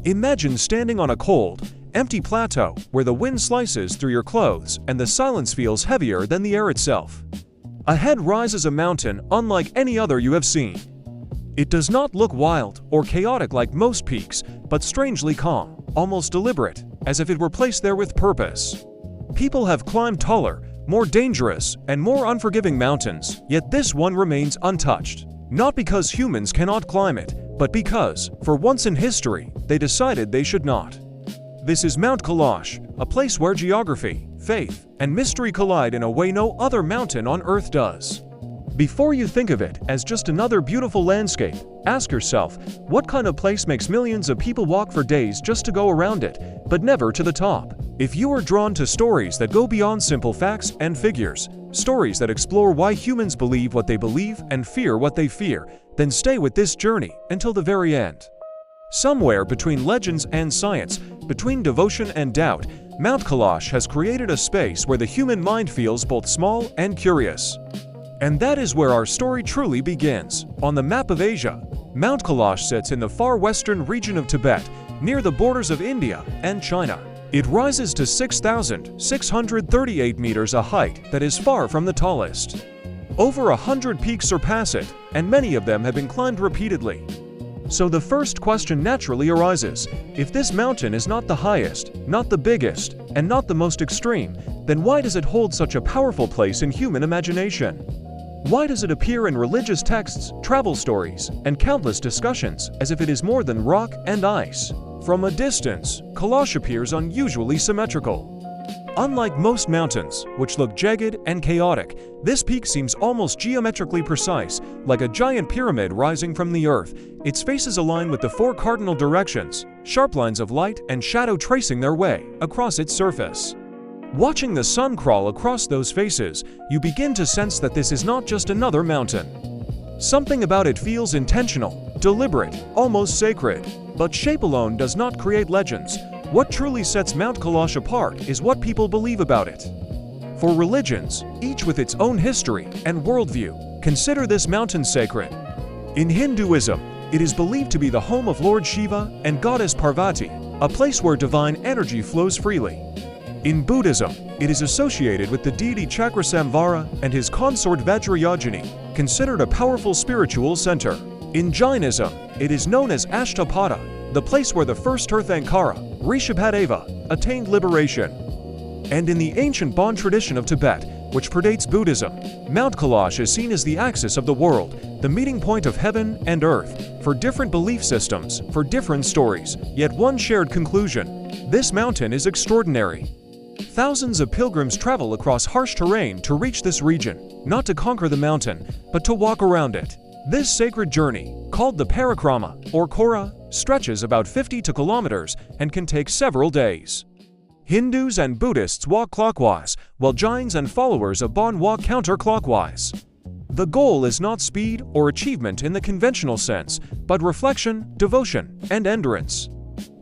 Imagine standing on a cold, empty plateau where the wind slices through your clothes and the silence feels heavier than the air itself. Ahead rises a mountain unlike any other you have seen. It does not look wild or chaotic like most peaks, but strangely calm, almost deliberate, as if it were placed there with purpose. People have climbed taller, more dangerous, and more unforgiving mountains, yet this one remains untouched. Not because humans cannot climb it, but because, for once in history, they decided they should not. This is Mount Kailash, a place where geography, faith, and mystery collide in a way no other mountain on Earth does. Before you think of it as just another beautiful landscape, ask yourself, what kind of place makes millions of people walk for days just to go around it, but never to the top? If you are drawn to stories that go beyond simple facts and figures, stories that explore why humans believe what they believe and fear what they fear, then stay with this journey until the very end. Somewhere between legends and science, between devotion and doubt, Mount Kailash has created a space where the human mind feels both small and curious. And that is where our story truly begins. On the map of Asia, Mount Kailash sits in the far western region of Tibet, near the borders of India and China. It rises to 6,638 meters, a height that is far from the tallest. Over 100 peaks surpass it, and many of them have been climbed repeatedly. So the first question naturally arises: if this mountain is not the highest, not the biggest, and not the most extreme, then why does it hold such a powerful place in human imagination? Why does it appear in religious texts, travel stories, and countless discussions as if it is more than rock and ice? From a distance, Kailash appears unusually symmetrical. Unlike most mountains, which look jagged and chaotic, this peak seems almost geometrically precise, like a giant pyramid rising from the earth. Its faces align with the four cardinal directions, sharp lines of light and shadow tracing their way across its surface. Watching the sun crawl across those faces, you begin to sense that this is not just another mountain. Something about it feels intentional, deliberate, almost sacred. But shape alone does not create legends. What truly sets Mount Kailash apart is what people believe about it. For religions, each with its own history and worldview, consider this mountain sacred. In Hinduism, it is believed to be the home of Lord Shiva and goddess Parvati, a place where divine energy flows freely. In Buddhism, it is associated with the deity Chakrasamvara and his consort Vajrayogini, considered a powerful spiritual center. In Jainism, it is known as Ashtapada, the place where the first Tirthankara, Rishabhadeva, attained liberation. And in the ancient Bon tradition of Tibet, which predates Buddhism, Mount Kailash is seen as the axis of the world, the meeting point of heaven and earth, for different belief systems, for different stories, yet one shared conclusion: this mountain is extraordinary. Thousands of pilgrims travel across harsh terrain to reach this region, not to conquer the mountain, but to walk around it. This sacred journey, called the Parikrama, or Kora, stretches about 52 kilometers and can take several days. Hindus and Buddhists walk clockwise, while Jains and followers of Bon walk counterclockwise. The goal is not speed or achievement in the conventional sense, but reflection, devotion, and endurance.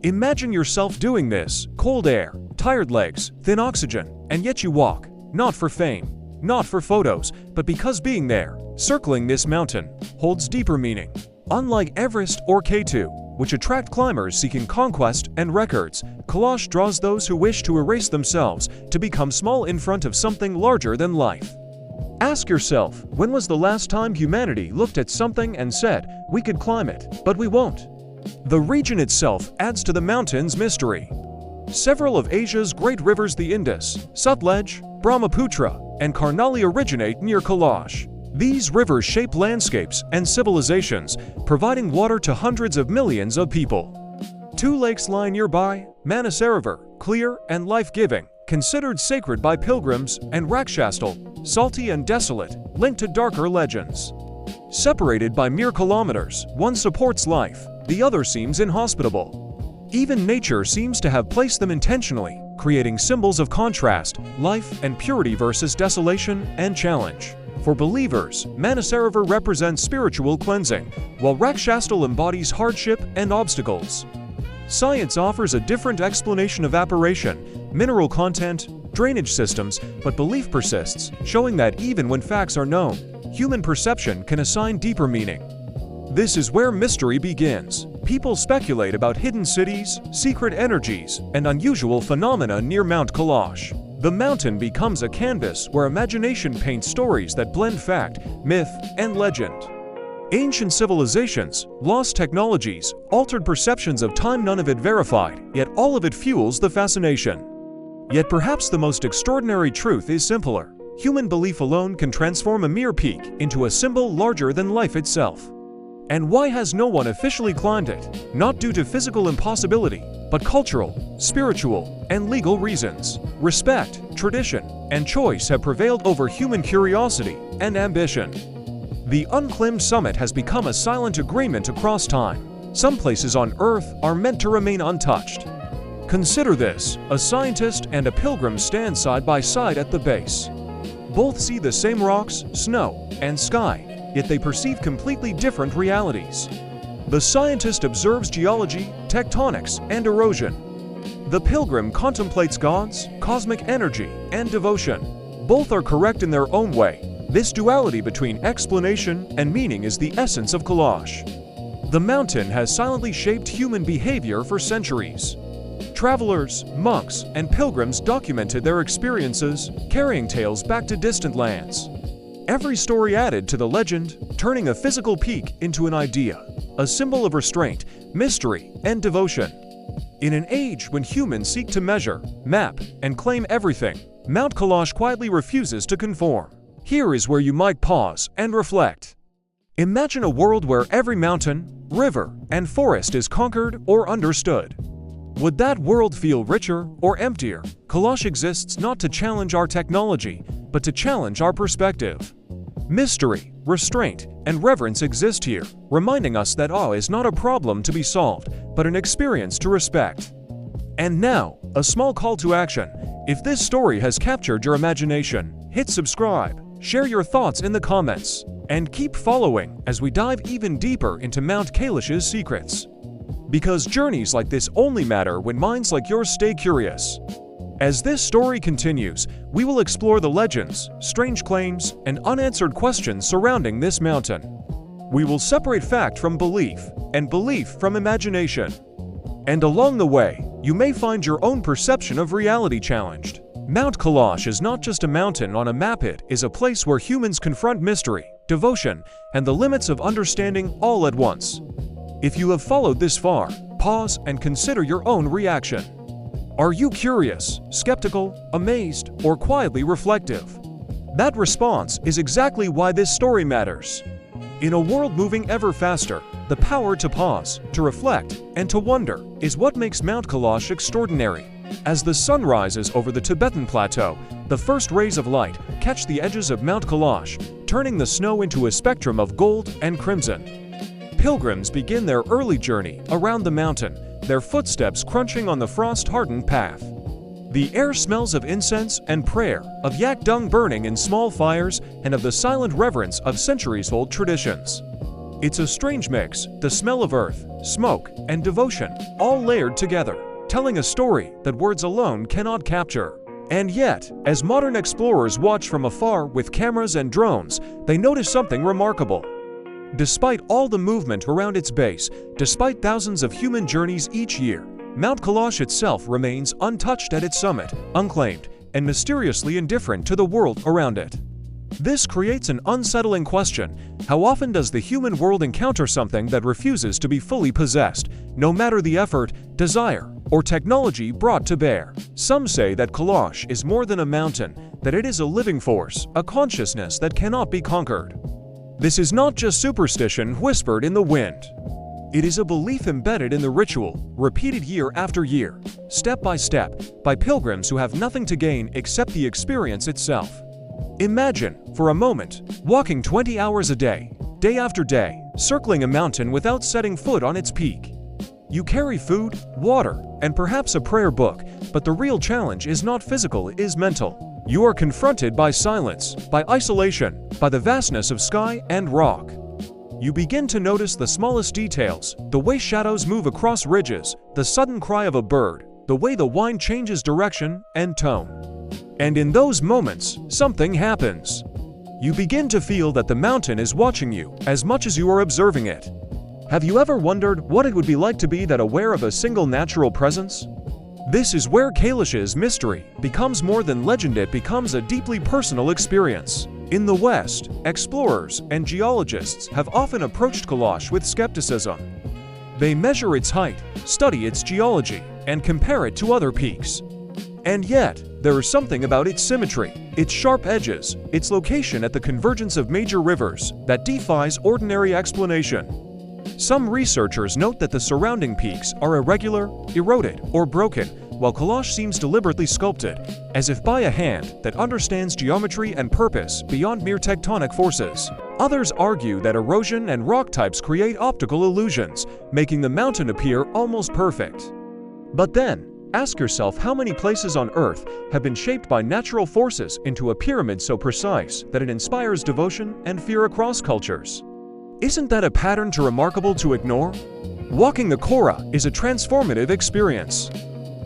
Imagine yourself doing this: cold air, tired legs, thin oxygen, and yet you walk, not for fame, not for photos, but because being there, circling this mountain, holds deeper meaning. Unlike Everest or K2, which attract climbers seeking conquest and records, Kailash draws those who wish to erase themselves, to become small in front of something larger than life. Ask yourself, when was the last time humanity looked at something and said, we could climb it, but we won't? The region itself adds to the mountain's mystery. Several of Asia's great rivers, the Indus, Sutlej, Brahmaputra, and Karnali, originate near Kailash. These rivers shape landscapes and civilizations, providing water to hundreds of millions of people. Two lakes lie nearby: Manasarovar, clear and life-giving, considered sacred by pilgrims, and Rakshas Tal, salty and desolate, linked to darker legends. Separated by mere kilometers, one supports life, the other seems inhospitable. Even nature seems to have placed them intentionally, creating symbols of contrast, life and purity versus desolation and challenge. For believers, Manasarovar represents spiritual cleansing, while Rakshas Tal embodies hardship and obstacles. Science offers a different explanation of evaporation, mineral content, drainage systems, but belief persists, showing that even when facts are known, human perception can assign deeper meaning. This is where mystery begins. People speculate about hidden cities, secret energies, and unusual phenomena near Mount Kailash. The mountain becomes a canvas where imagination paints stories that blend fact, myth, and legend. Ancient civilizations, lost technologies, altered perceptions of time, none of it verified, yet all of it fuels the fascination. Yet perhaps the most extraordinary truth is simpler. Human belief alone can transform a mere peak into a symbol larger than life itself. And why has no one officially climbed it? Not due to physical impossibility, but cultural, spiritual, and legal reasons. Respect, tradition, and choice have prevailed over human curiosity and ambition. The unclimbed summit has become a silent agreement across time. Some places on Earth are meant to remain untouched. Consider this: a scientist and a pilgrim stand side by side at the base. Both see the same rocks, snow, and sky, yet they perceive completely different realities. The scientist observes geology, tectonics, and erosion. The pilgrim contemplates gods, cosmic energy, and devotion. Both are correct in their own way. This duality between explanation and meaning is the essence of Kailash. The mountain has silently shaped human behavior for centuries. Travelers, monks, and pilgrims documented their experiences, carrying tales back to distant lands. Every story added to the legend, turning a physical peak into an idea, a symbol of restraint, mystery, and devotion. In an age when humans seek to measure, map, and claim everything, Mount Kailash quietly refuses to conform. Here is where you might pause and reflect. Imagine a world where every mountain, river, and forest is conquered or understood. Would that world feel richer or emptier? Kailash exists not to challenge our technology, but to challenge our perspective. Mystery, restraint, and reverence exist here, reminding us that awe is not a problem to be solved, but an experience to respect. And now, a small call to action. If this story has captured your imagination, hit subscribe, share your thoughts in the comments, and keep following as we dive even deeper into Mount Kailash's secrets. Because journeys like this only matter when minds like yours stay curious. As this story continues, we will explore the legends, strange claims, and unanswered questions surrounding this mountain. We will separate fact from belief, and belief from imagination. And along the way, you may find your own perception of reality challenged. Mount Kailash is not just a mountain on a map, it is a place where humans confront mystery, devotion, and the limits of understanding all at once. If you have followed this far, pause and consider your own reaction. Are you curious, skeptical, amazed, or quietly reflective? That response is exactly why this story matters. In a world moving ever faster, the power to pause, to reflect, and to wonder is what makes Mount Kailash extraordinary. As the sun rises over the Tibetan plateau, the first rays of light catch the edges of Mount Kailash, turning the snow into a spectrum of gold and crimson. Pilgrims begin their early journey around the mountain, their footsteps crunching on the frost-hardened path. The air smells of incense and prayer, of yak dung burning in small fires, and of the silent reverence of centuries-old traditions. It's a strange mix, the smell of earth, smoke, and devotion, all layered together, telling a story that words alone cannot capture. And yet, as modern explorers watch from afar with cameras and drones, they notice something remarkable. Despite all the movement around its base, despite thousands of human journeys each year, Mount Kailash itself remains untouched at its summit, unclaimed, and mysteriously indifferent to the world around it. This creates an unsettling question: how often does the human world encounter something that refuses to be fully possessed, no matter the effort, desire, or technology brought to bear? Some say that Kailash is more than a mountain, that it is a living force, a consciousness that cannot be conquered. This is not just superstition whispered in the wind. It is a belief embedded in the ritual, repeated year after year, step by step, by pilgrims who have nothing to gain except the experience itself. Imagine, for a moment, walking 20 hours a day after day, circling a mountain without setting foot on its peak. You carry food, water, and perhaps a prayer book, but the real challenge is not physical, it is mental. You are confronted by silence, by isolation, by the vastness of sky and rock. You begin to notice the smallest details, the way shadows move across ridges, the sudden cry of a bird, the way the wind changes direction and tone. And in those moments, something happens. You begin to feel that the mountain is watching you as much as you are observing it. Have you ever wondered what it would be like to be that aware of a single natural presence? This is where Kailash's mystery becomes more than legend, it becomes a deeply personal experience. In the West, explorers and geologists have often approached Kailash with skepticism. They measure its height, study its geology, and compare it to other peaks. And yet, there is something about its symmetry, its sharp edges, its location at the convergence of major rivers that defies ordinary explanation. Some researchers note that the surrounding peaks are irregular, eroded, or broken, while Kailash seems deliberately sculpted, as if by a hand that understands geometry and purpose beyond mere tectonic forces. Others argue that erosion and rock types create optical illusions, making the mountain appear almost perfect. But then, ask yourself how many places on Earth have been shaped by natural forces into a pyramid so precise that it inspires devotion and fear across cultures. Isn't that a pattern too remarkable to ignore? Walking the Kora is a transformative experience.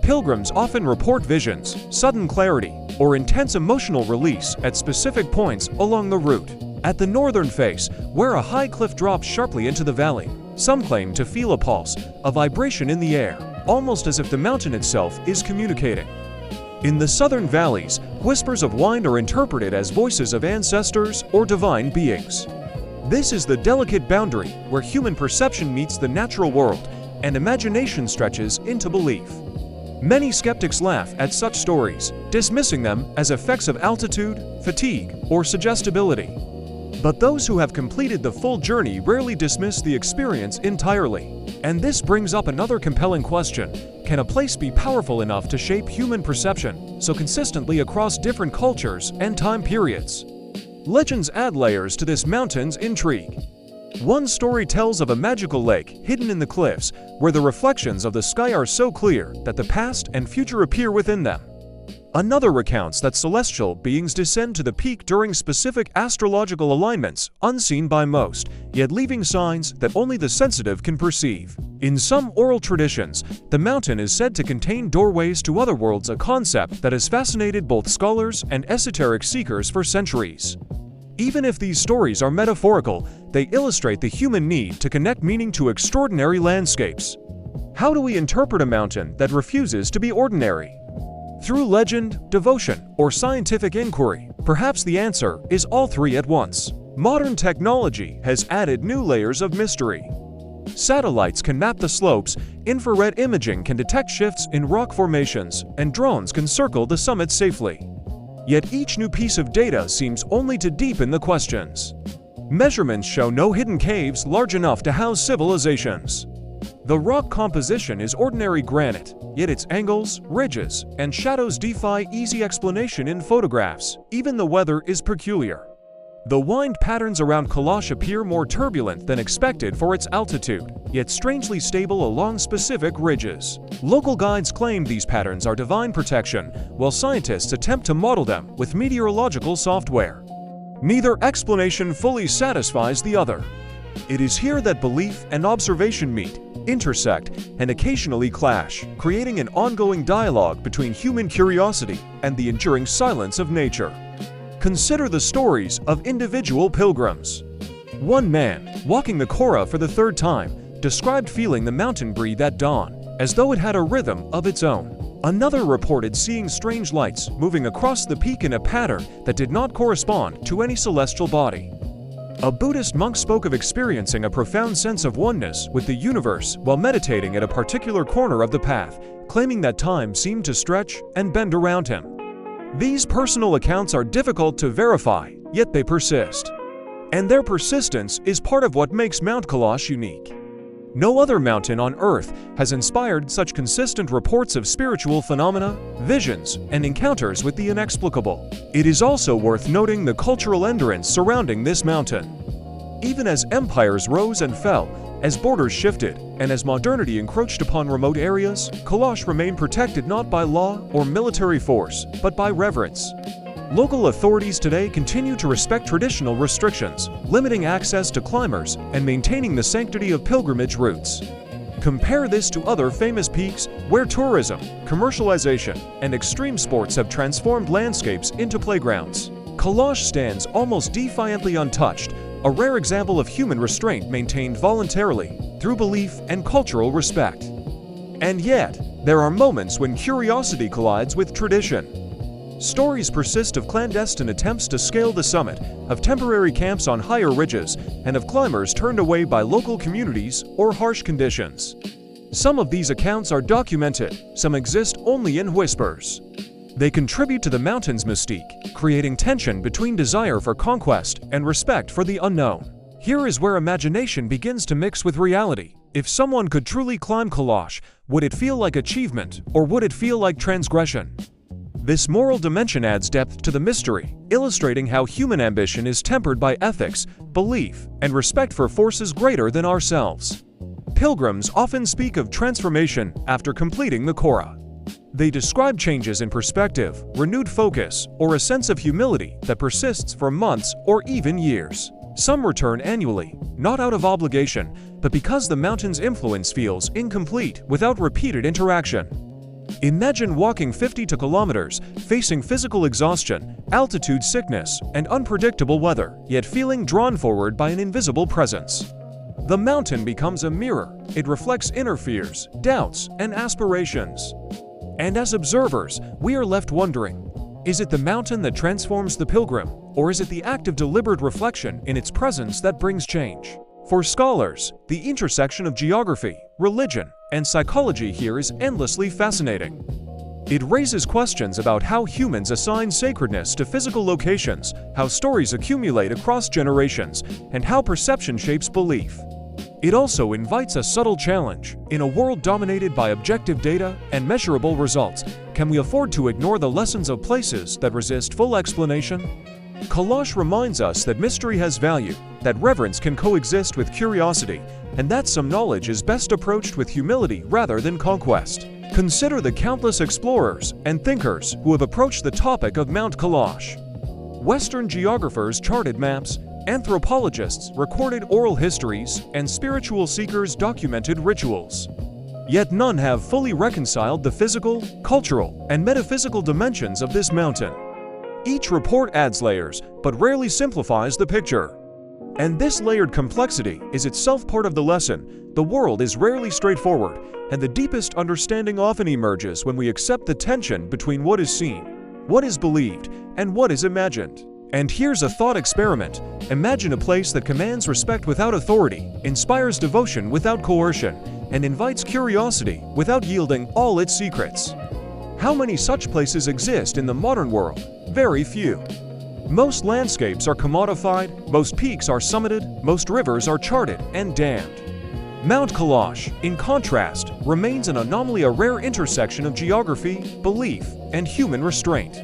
Pilgrims often report visions, sudden clarity, or intense emotional release at specific points along the route. At the northern face, where a high cliff drops sharply into the valley, some claim to feel a pulse, a vibration in the air, almost as if the mountain itself is communicating. In the southern valleys, whispers of wind are interpreted as voices of ancestors or divine beings. This is the delicate boundary where human perception meets the natural world and imagination stretches into belief. Many skeptics laugh at such stories, dismissing them as effects of altitude, fatigue, or suggestibility. But those who have completed the full journey rarely dismiss the experience entirely. And this brings up another compelling question: can a place be powerful enough to shape human perception so consistently across different cultures and time periods? Legends add layers to this mountain's intrigue. One story tells of a magical lake hidden in the cliffs where the reflections of the sky are so clear that the past and future appear within them. Another recounts that celestial beings descend to the peak during specific astrological alignments unseen by most, yet leaving signs that only the sensitive can perceive. In some oral traditions, the mountain is said to contain doorways to other worlds, a concept that has fascinated both scholars and esoteric seekers for centuries. Even if these stories are metaphorical, they illustrate the human need to connect meaning to extraordinary landscapes. How do we interpret a mountain that refuses to be ordinary? Through legend, devotion, or scientific inquiry? Perhaps the answer is all three at once. Modern technology has added new layers of mystery. Satellites can map the slopes, infrared imaging can detect shifts in rock formations, and drones can circle the summit safely. Yet each new piece of data seems only to deepen the questions. Measurements show no hidden caves large enough to house civilizations. The rock composition is ordinary granite, yet its angles, ridges, and shadows defy easy explanation in photographs. Even the weather is peculiar. The wind patterns around Kailash appear more turbulent than expected for its altitude, yet strangely stable along specific ridges. Local guides claim these patterns are divine protection, while scientists attempt to model them with meteorological software. Neither explanation fully satisfies the other. It is here that belief and observation meet, intersect, and occasionally clash, creating an ongoing dialogue between human curiosity and the enduring silence of nature. Consider the stories of individual pilgrims. One man, walking the Kora for the third time, described feeling the mountain breathe at dawn, as though it had a rhythm of its own. Another reported seeing strange lights moving across the peak in a pattern that did not correspond to any celestial body. A Buddhist monk spoke of experiencing a profound sense of oneness with the universe while meditating at a particular corner of the path, claiming that time seemed to stretch and bend around him. These personal accounts are difficult to verify, yet they persist. And their persistence is part of what makes Mount Kailash unique. No other mountain on Earth has inspired such consistent reports of spiritual phenomena, visions, and encounters with the inexplicable. It is also worth noting the cultural endurance surrounding this mountain. Even as empires rose and fell, as borders shifted, and as modernity encroached upon remote areas, Kailash remained protected not by law or military force, but by reverence. Local authorities today continue to respect traditional restrictions, limiting access to climbers and maintaining the sanctity of pilgrimage routes. Compare this to other famous peaks where tourism, commercialization, and extreme sports have transformed landscapes into playgrounds. Kailash stands almost defiantly untouched, a rare example of human restraint maintained voluntarily, through belief and cultural respect. And yet, there are moments when curiosity collides with tradition. Stories persist of clandestine attempts to scale the summit, of temporary camps on higher ridges, and of climbers turned away by local communities or harsh conditions. Some of these accounts are documented, some exist only in whispers. They contribute to the mountain's mystique, creating tension between desire for conquest and respect for the unknown. Here is where imagination begins to mix with reality. If someone could truly climb Kailash, would it feel like achievement, or would it feel like transgression? This moral dimension adds depth to the mystery, illustrating how human ambition is tempered by ethics, belief, and respect for forces greater than ourselves. Pilgrims often speak of transformation after completing the Kora. They describe changes in perspective, renewed focus, or a sense of humility that persists for months or even years. Some return annually, not out of obligation, but because the mountain's influence feels incomplete without repeated interaction. Imagine walking 50 kilometers, facing physical exhaustion, altitude sickness, and unpredictable weather, yet feeling drawn forward by an invisible presence. The mountain becomes a mirror. It reflects inner fears, doubts, and aspirations. And as observers, we are left wondering, is it the mountain that transforms the pilgrim, or is it the act of deliberate reflection in its presence that brings change? For scholars, the intersection of geography, religion, and psychology here is endlessly fascinating. It raises questions about how humans assign sacredness to physical locations, how stories accumulate across generations, and how perception shapes belief. It also invites a subtle challenge. In a world dominated by objective data and measurable results, can we afford to ignore the lessons of places that resist full explanation? Kailash reminds us that mystery has value, that reverence can coexist with curiosity, and that some knowledge is best approached with humility rather than conquest. Consider the countless explorers and thinkers who have approached the topic of Mount Kailash. Western geographers charted maps, anthropologists recorded oral histories, and spiritual seekers documented rituals. Yet none have fully reconciled the physical, cultural, and metaphysical dimensions of this mountain. Each report adds layers, but rarely simplifies the picture. And this layered complexity is itself part of the lesson. The world is rarely straightforward, and the deepest understanding often emerges when we accept the tension between what is seen, what is believed, and what is imagined. And here's a thought experiment. Imagine a place that commands respect without authority, inspires devotion without coercion, and invites curiosity without yielding all its secrets. How many such places exist in the modern world? Very few. Most landscapes are commodified, most peaks are summited, most rivers are charted and dammed. Mount Kailash, in contrast, remains an anomaly, a rare intersection of geography, belief, and human restraint.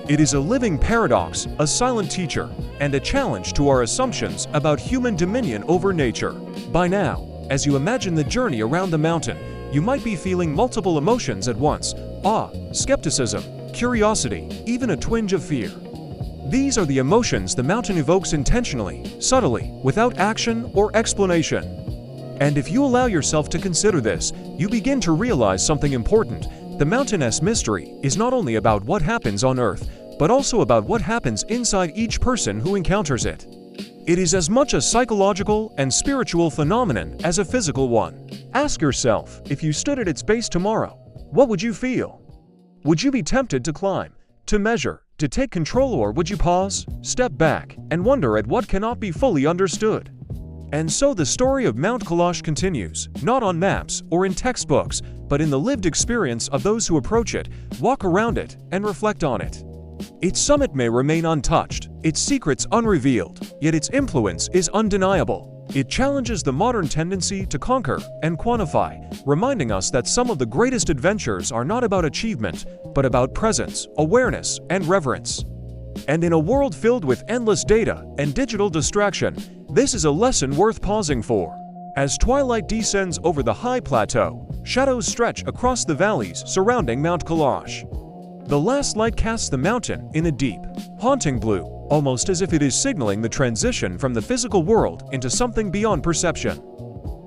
It is a living paradox, a silent teacher, and a challenge to our assumptions about human dominion over nature. By now, as you imagine the journey around the mountain, you might be feeling multiple emotions at once: awe, skepticism, curiosity, even a twinge of fear. These are the emotions the mountain evokes intentionally, subtly, without action or explanation. And if you allow yourself to consider this, you begin to realize something important. The mountainous mystery is not only about what happens on Earth, but also about what happens inside each person who encounters it. It is as much a psychological and spiritual phenomenon as a physical one. Ask yourself, if you stood at its base tomorrow, what would you feel? Would you be tempted to climb, to measure, to take control, or would you pause, step back, and wonder at what cannot be fully understood? And so the story of Mount Kailash continues, not on maps or in textbooks, but in the lived experience of those who approach it, walk around it, and reflect on it. Its summit may remain untouched, its secrets unrevealed, yet its influence is undeniable. It challenges the modern tendency to conquer and quantify, reminding us that some of the greatest adventures are not about achievement, but about presence, awareness, and reverence. And in a world filled with endless data and digital distraction, this is a lesson worth pausing for. As twilight descends over the high plateau, shadows stretch across the valleys surrounding Mount Kailash. The last light casts the mountain in a deep, haunting blue, almost as if it is signaling the transition from the physical world into something beyond perception.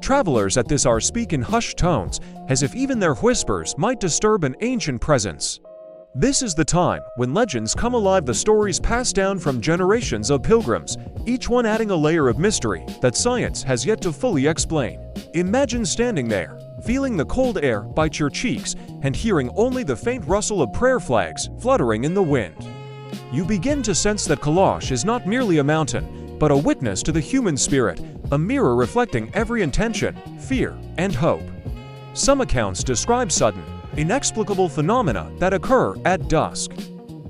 Travelers at this hour speak in hushed tones, as if even their whispers might disturb an ancient presence. This is the time when legends come alive, the stories passed down from generations of pilgrims, each one adding a layer of mystery that science has yet to fully explain. Imagine standing there, feeling the cold air bite your cheeks and hearing only the faint rustle of prayer flags fluttering in the wind. You begin to sense that Kailash is not merely a mountain, but a witness to the human spirit, a mirror reflecting every intention, fear, and hope. Some accounts describe sudden, inexplicable phenomena that occur at dusk.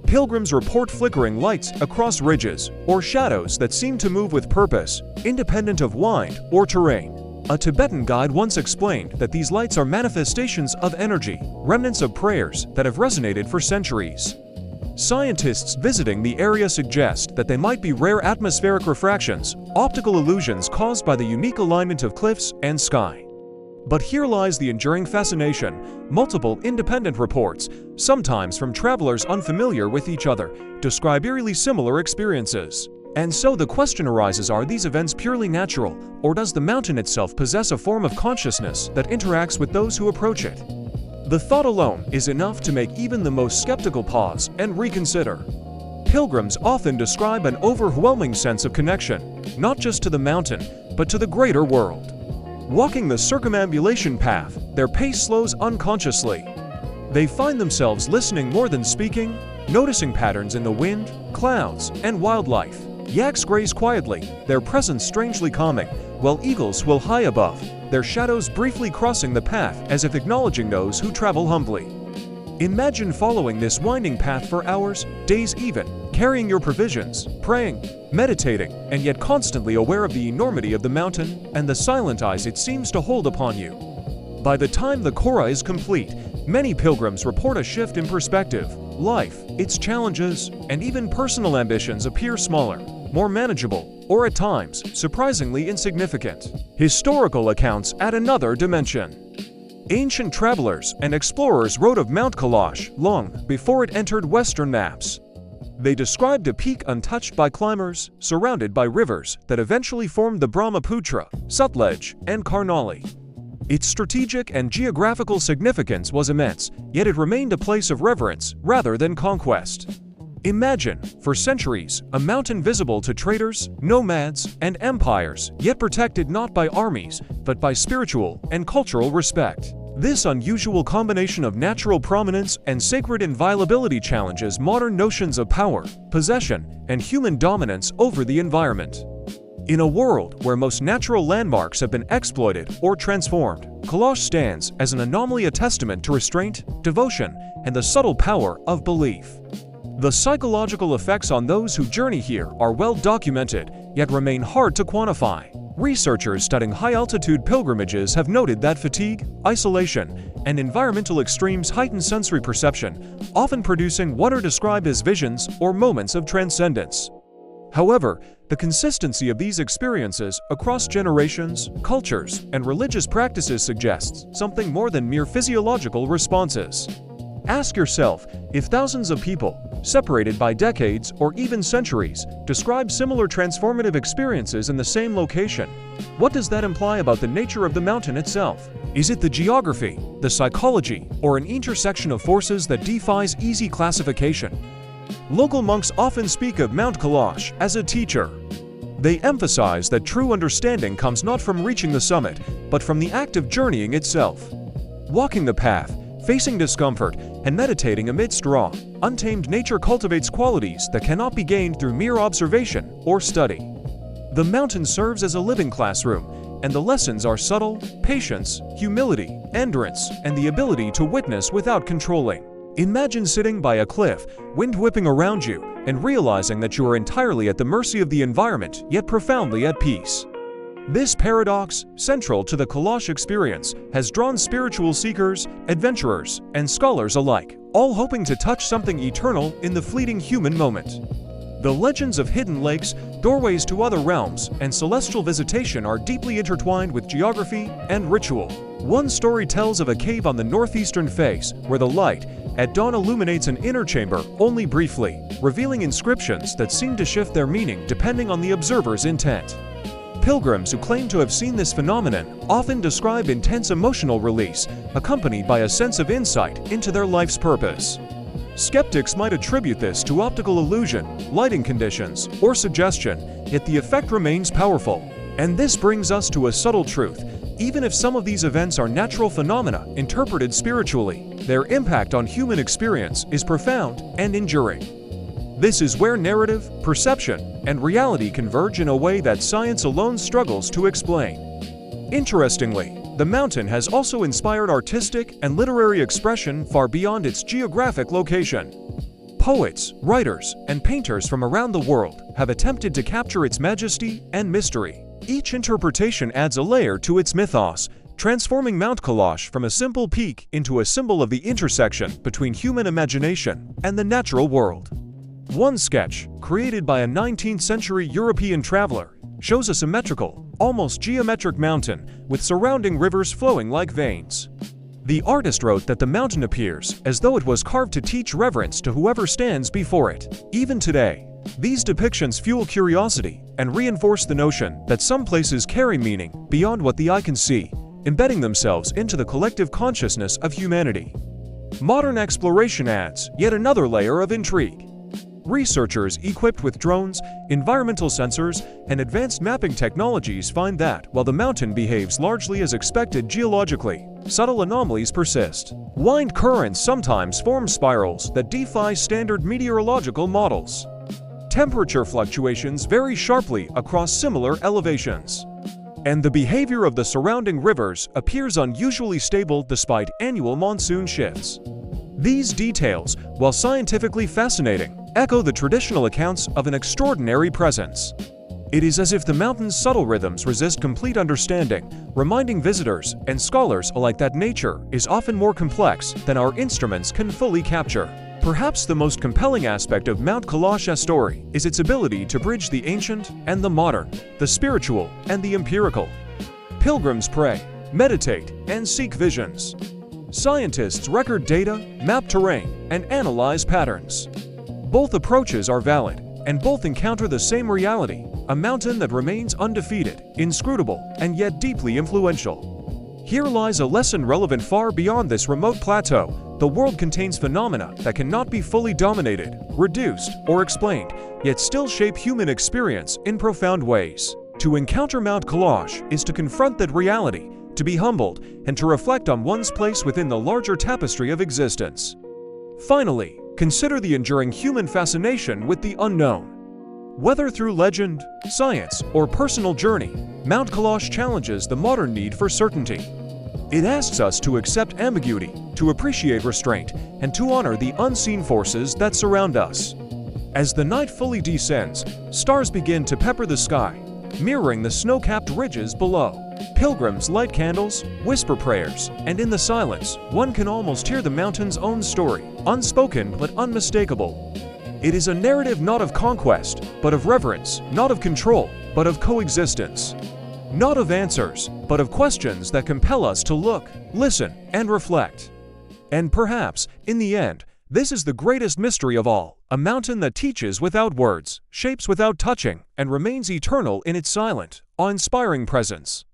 Pilgrims report flickering lights across ridges or shadows that seem to move with purpose, independent of wind or terrain. A Tibetan guide once explained that these lights are manifestations of energy, remnants of prayers that have resonated for centuries. Scientists visiting the area suggest that they might be rare atmospheric refractions, optical illusions caused by the unique alignment of cliffs and sky. But here lies the enduring fascination. Multiple independent reports, sometimes from travelers unfamiliar with each other, describe eerily similar experiences. And so the question arises, are these events purely natural, or does the mountain itself possess a form of consciousness that interacts with those who approach it? The thought alone is enough to make even the most skeptical pause and reconsider. Pilgrims often describe an overwhelming sense of connection, not just to the mountain, but to the greater world. Walking the circumambulation path, their pace slows unconsciously. They find themselves listening more than speaking, noticing patterns in the wind, clouds, and wildlife. Yaks graze quietly, their presence strangely calming, while eagles swirl high above, their shadows briefly crossing the path as if acknowledging those who travel humbly. Imagine following this winding path for hours, days even, carrying your provisions, praying, meditating, and yet constantly aware of the enormity of the mountain and the silent eyes it seems to hold upon you. By the time the Kora is complete, many pilgrims report a shift in perspective. Life, its challenges, and even personal ambitions appear smaller, more manageable, or at times, surprisingly insignificant. Historical accounts add another dimension. Ancient travelers and explorers wrote of Mount Kailash long before it entered Western maps. They described a peak untouched by climbers, surrounded by rivers that eventually formed the Brahmaputra, Sutlej, and Karnali. Its strategic and geographical significance was immense, yet it remained a place of reverence rather than conquest. Imagine, for centuries, a mountain visible to traders, nomads, and empires, yet protected not by armies, but by spiritual and cultural respect. This unusual combination of natural prominence and sacred inviolability challenges modern notions of power, possession, and human dominance over the environment. In a world where most natural landmarks have been exploited or transformed, Kailash stands as an anomaly, a testament to restraint, devotion, and the subtle power of belief. The psychological effects on those who journey here are well documented, yet remain hard to quantify. Researchers studying high-altitude pilgrimages have noted that fatigue, isolation, and environmental extremes heighten sensory perception, often producing what are described as visions or moments of transcendence. However, the consistency of these experiences across generations, cultures, and religious practices suggests something more than mere physiological responses. Ask yourself, if thousands of people, separated by decades or even centuries, describe similar transformative experiences in the same location, what does that imply about the nature of the mountain itself? Is it the geography, the psychology, or an intersection of forces that defies easy classification? Local monks often speak of Mount Kailash as a teacher. They emphasize that true understanding comes not from reaching the summit, but from the act of journeying itself. Walking the path, facing discomfort, and meditating amidst raw, untamed nature cultivates qualities that cannot be gained through mere observation or study. The mountain serves as a living classroom, and the lessons are subtle: patience, humility, endurance, and the ability to witness without controlling. Imagine sitting by a cliff, wind whipping around you, and realizing that you are entirely at the mercy of the environment, yet profoundly at peace. This paradox, central to the Kailash experience, has drawn spiritual seekers, adventurers, and scholars alike, all hoping to touch something eternal in the fleeting human moment. The legends of hidden lakes, doorways to other realms, and celestial visitation are deeply intertwined with geography and ritual. One story tells of a cave on the northeastern face where the light at dawn illuminates an inner chamber only briefly, revealing inscriptions that seem to shift their meaning depending on the observer's intent. Pilgrims who claim to have seen this phenomenon often describe intense emotional release, accompanied by a sense of insight into their life's purpose. Skeptics might attribute this to optical illusion, lighting conditions, or suggestion, yet the effect remains powerful. And this brings us to a subtle truth. Even if some of these events are natural phenomena interpreted spiritually, their impact on human experience is profound and enduring. This is where narrative, perception, and reality converge in a way that science alone struggles to explain. Interestingly, the mountain has also inspired artistic and literary expression far beyond its geographic location. Poets, writers, and painters from around the world have attempted to capture its majesty and mystery. Each interpretation adds a layer to its mythos, transforming Mount Kailash from a simple peak into a symbol of the intersection between human imagination and the natural world. One sketch, created by a 19th-century European traveler, shows a symmetrical, almost geometric mountain with surrounding rivers flowing like veins. The artist wrote that the mountain appears as though it was carved to teach reverence to whoever stands before it. Even today, these depictions fuel curiosity and reinforce the notion that some places carry meaning beyond what the eye can see, embedding themselves into the collective consciousness of humanity. Modern exploration adds yet another layer of intrigue. Researchers equipped with drones, environmental sensors, and advanced mapping technologies find that, while the mountain behaves largely as expected geologically, subtle anomalies persist. Wind currents sometimes form spirals that defy standard meteorological models. Temperature fluctuations vary sharply across similar elevations. And the behavior of the surrounding rivers appears unusually stable despite annual monsoon shifts. These details, while scientifically fascinating, echo the traditional accounts of an extraordinary presence. It is as if the mountain's subtle rhythms resist complete understanding, reminding visitors and scholars alike that nature is often more complex than our instruments can fully capture. Perhaps the most compelling aspect of Mount Kailash's story is its ability to bridge the ancient and the modern, the spiritual and the empirical. Pilgrims pray, meditate, and seek visions. Scientists record data, map terrain, and analyze patterns. Both approaches are valid, and both encounter the same reality, a mountain that remains undefeated, inscrutable, and yet deeply influential. Here lies a lesson relevant far beyond this remote plateau. The world contains phenomena that cannot be fully dominated, reduced, or explained, yet still shape human experience in profound ways. To encounter Mount Kailash is to confront that reality, to be humbled, and to reflect on one's place within the larger tapestry of existence. Finally, consider the enduring human fascination with the unknown. Whether through legend, science, or personal journey, Mount Kailash challenges the modern need for certainty. It asks us to accept ambiguity, to appreciate restraint, and to honor the unseen forces that surround us. As the night fully descends, stars begin to pepper the sky, mirroring the snow-capped ridges below. Pilgrims light candles, whisper prayers, and in the silence, one can almost hear the mountain's own story, unspoken but unmistakable. It is a narrative not of conquest, but of reverence, not of control, but of coexistence. Not of answers, but of questions that compel us to look, listen, and reflect. And perhaps, in the end, this is the greatest mystery of all, a mountain that teaches without words, shapes without touching, and remains eternal in its silent, awe-inspiring presence.